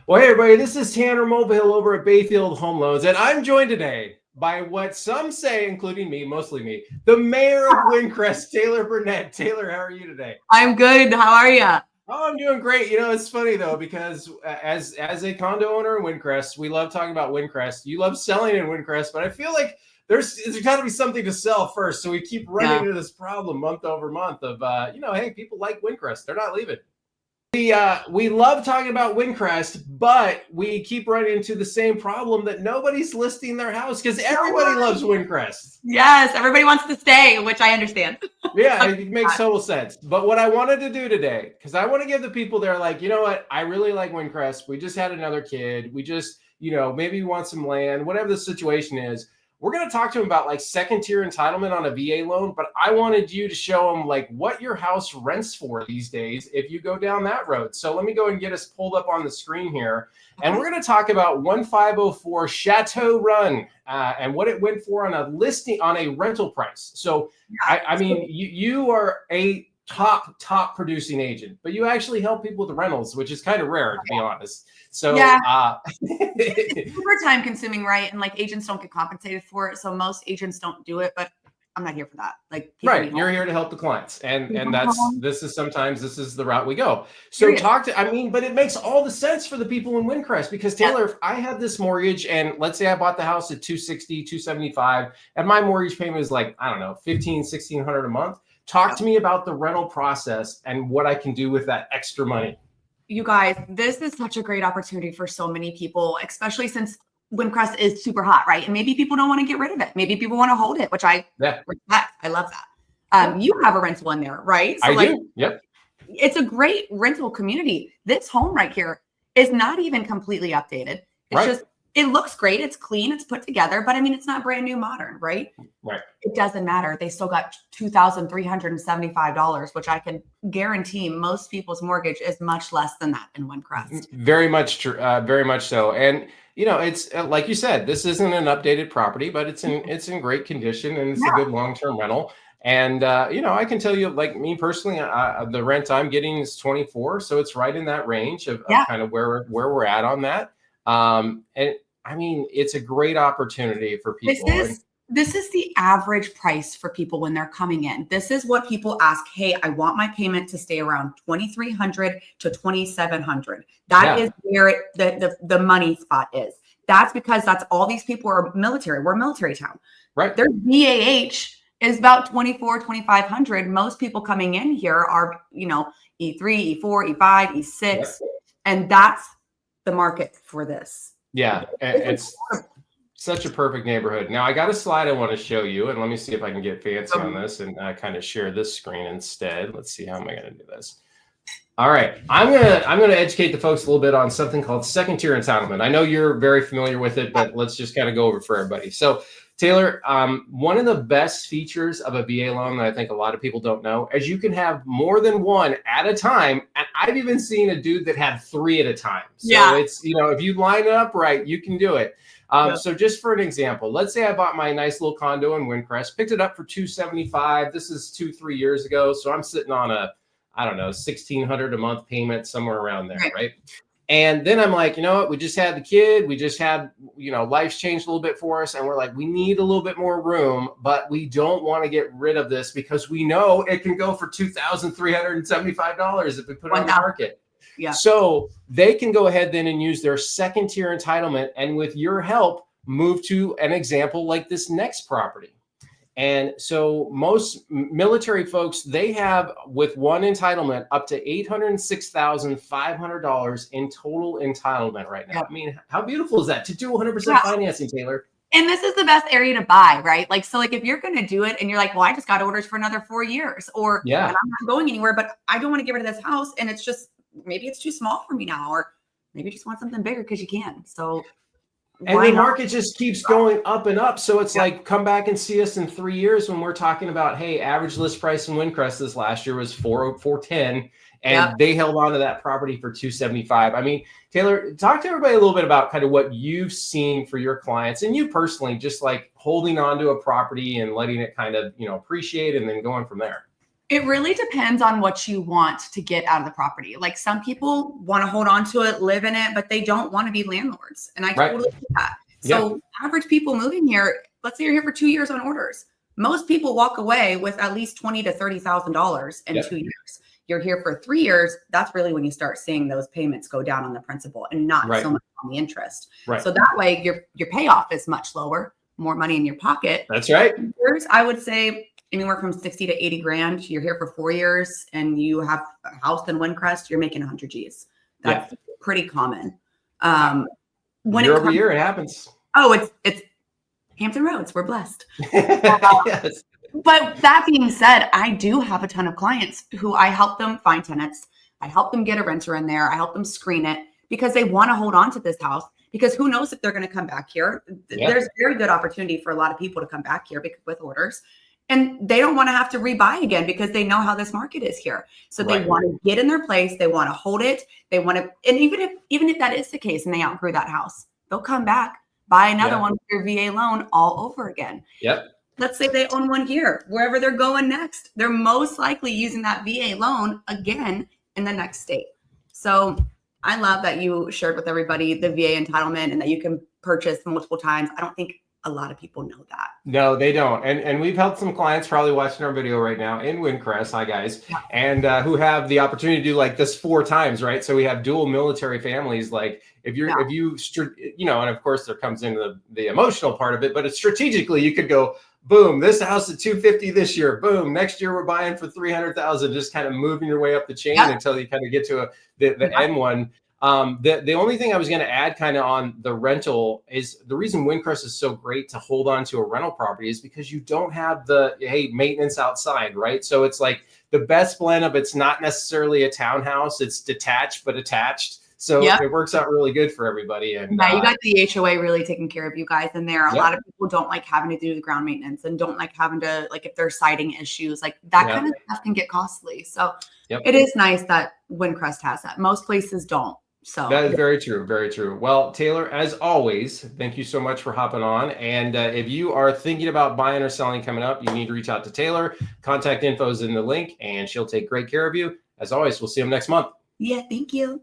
Well, hey, everybody, this is Tanner Mulvihill over at Bayfield Home Loans, and I'm joined today by what some say, including me, mostly me, the mayor of Wynd Crest, Teilor Burnett. Taylor, how are you today? I'm good. How are you? Oh, I'm doing great. You know, it's funny, though, because as a condo owner in Wynd Crest, we love talking about Wynd Crest. You love selling in Wynd Crest, but I feel like there's got to be something to sell first. So we keep running into this problem month over month of, hey, people like Wynd Crest. They're not leaving. We love talking about Wynd Crest, but we keep running into the same problem that nobody's listing their house because everybody loves Wynd Crest. Yes, everybody wants to stay, which I understand. Yeah, it makes total sense. But what I wanted to do today, because I want to give the people there, like, you know what, I really like Wynd Crest. We just had another kid. We just, maybe we want some land, whatever the situation is. We're going to talk to them about like second tier entitlement on a VA loan, but I wanted you to show them like what your house rents for these days if you go down that road. So let me go and get us pulled up on the screen here. And we're going to talk about 1504 Chateau Run and what it went for on a listing on a rental price. So, I mean, you are a top producing agent, but you actually help people with the rentals, which is kind of rare, to be honest. So it's super time consuming, right? And like agents don't get compensated for it. So most agents don't do it, but I'm not here for that. Like, right. You're here to help the clients. And this is the route we go. So but it makes all the sense for the people in Wynd Crest because Taylor, if I had this mortgage and let's say I bought the house at 260, 275, and my mortgage payment is like, I don't know, 1,600 a month. Talk to me about the rental process and what I can do with that extra money. You guys, this is such a great opportunity for so many people, especially since Wynd Crest is super hot, right? And maybe people don't want to get rid of it. Maybe people want to hold it, which I respect. I love that. You have a rental in there, right? So I do. Yep. It's a great rental community. This home right here is not even completely updated. It's just, it looks great. It's clean. It's put together, but I mean, it's not brand new modern, right? Right. It doesn't matter. They still got $2,375, which I can guarantee most people's mortgage is much less than that in Wynd Crest. Very much true. Very much so. And it's like you said, this isn't an updated property, but it's in great condition and it's a good long-term rental. And I can tell you, like me personally, the rent I'm getting is 24, so it's right in that range of kind of where we're at on that. And I mean, it's a great opportunity for people. This is the average price for people when they're coming in. This is what people ask. Hey, I want my payment to stay around $2,300 to $2,700. That is where the money spot is. That's because that's all these people are military. We're a military town. Right. Their BAH is about $2,400, $2,500. Most people coming in here are, E3, E4, E5, E6. And that's the market for this. Yeah, it's such a perfect neighborhood. Now I got a slide I want to show you, and let me see if I can get fancy on this and kind of share this screen instead. Let's see, how am I going to do this? All right, I'm gonna educate the folks a little bit on something called second tier entitlement. I know you're very familiar with it, but let's just kind of go over it for everybody. So Taylor, one of the best features of a VA loan that I think a lot of people don't know is you can have more than one at a time. And I've even seen a dude that had 3 at a time. So it's, if you line it up right, you can do it. So just for an example, let's say I bought my nice little condo in Wynd Crest, picked it up for $275. This is 2-3 years ago. So I'm sitting on a, I don't know, $1,600 a month payment, somewhere around there, right? And then I'm like, you know what? We just had the kid. We just had, life's changed a little bit for us. And we're like, we need a little bit more room, but we don't want to get rid of this because we know it can go for $2,375 if we put it on the market. Yeah. So they can go ahead then and use their second tier entitlement. And with your help, move to an example like this next property. And so most military folks, they have with one entitlement up to $806,500 in total entitlement right now. I mean, how beautiful is that to do 100% financing, Taylor? And this is the best area to buy, right? Like, so like if you're going to do it and you're like, well, I just got orders for another 4 years or and I'm not going anywhere, but I don't want to get rid of this house. And it's just, maybe it's too small for me now, or maybe you just want something bigger because you can. So and the market just keeps going up and up. So it's like, come back and see us in 3 years when we're talking about, hey, average list price in Wynd Crest this last year was $410, and they held on to that property for $275. I mean, Taylor, talk to everybody a little bit about kind of what you've seen for your clients and you personally, just like holding on to a property and letting it kind of, appreciate and then going from there. It really depends on what you want to get out of the property. Like some people want to hold on to it, live in it, but they don't want to be landlords. And I totally get that. So average people moving here, let's say you're here for 2 years on orders. Most people walk away with at least $20,000 to $30,000 in 2 years. You're here for 3 years. That's really when you start seeing those payments go down on the principal and not so much on the interest. So that way your payoff is much lower, more money in your pocket. That's right. I would say anywhere from 60 to 80 grand. You're here for 4 years and you have a house in Wynd Crest, you're making 100 G's. That's pretty common. When year over year, it happens. Oh, it's Hampton Roads. We're blessed. Yes. But that being said, I do have a ton of clients who I help them find tenants. I help them get a renter in there. I help them screen it because they want to hold on to this house because who knows if they're going to come back here. There's very good opportunity for a lot of people to come back here with orders. And they don't want to have to rebuy again because they know how this market is here. So they want to get in their place. They want to hold it. They want to, and even if that is the case and they outgrew that house, they'll come back, buy another one with their VA loan all over again. Let's say they own one here, wherever they're going next, they're most likely using that VA loan again in the next state. So I love that you shared with everybody the VA entitlement and that you can purchase multiple times. I don't think a lot of people know that. No, they don't. And we've helped some clients probably watching our video right now in Wynd Crest. Hi guys. And who have the opportunity to do like this 4 times, right? So we have dual military families. Like if you, and of course there comes into the emotional part of it, but it's strategically, you could go, boom, this house at 250 this year. Boom, next year we're buying for 300,000. Just kind of moving your way up the chain until you kind of get to the end one. The only thing I was going to add kind of on the rental is the reason Wynd Crest is so great to hold on to a rental property is because you don't have the maintenance outside, right? So it's like the best blend of it's not necessarily a townhouse, it's detached but attached. So it works out really good for everybody. And you got the HOA really taking care of you guys in there. A lot of people don't like having to do the ground maintenance and don't like having to, like if there's siding issues, like that kind of stuff can get costly. So it is nice that Wynd Crest has that. Most places don't. So that is very true. Very true. Well, Taylor, as always, thank you so much for hopping on. And if you are thinking about buying or selling coming up, you need to reach out to Taylor. Contact info is in the link and she'll take great care of you. As always, we'll see you next month. Yeah. Thank you.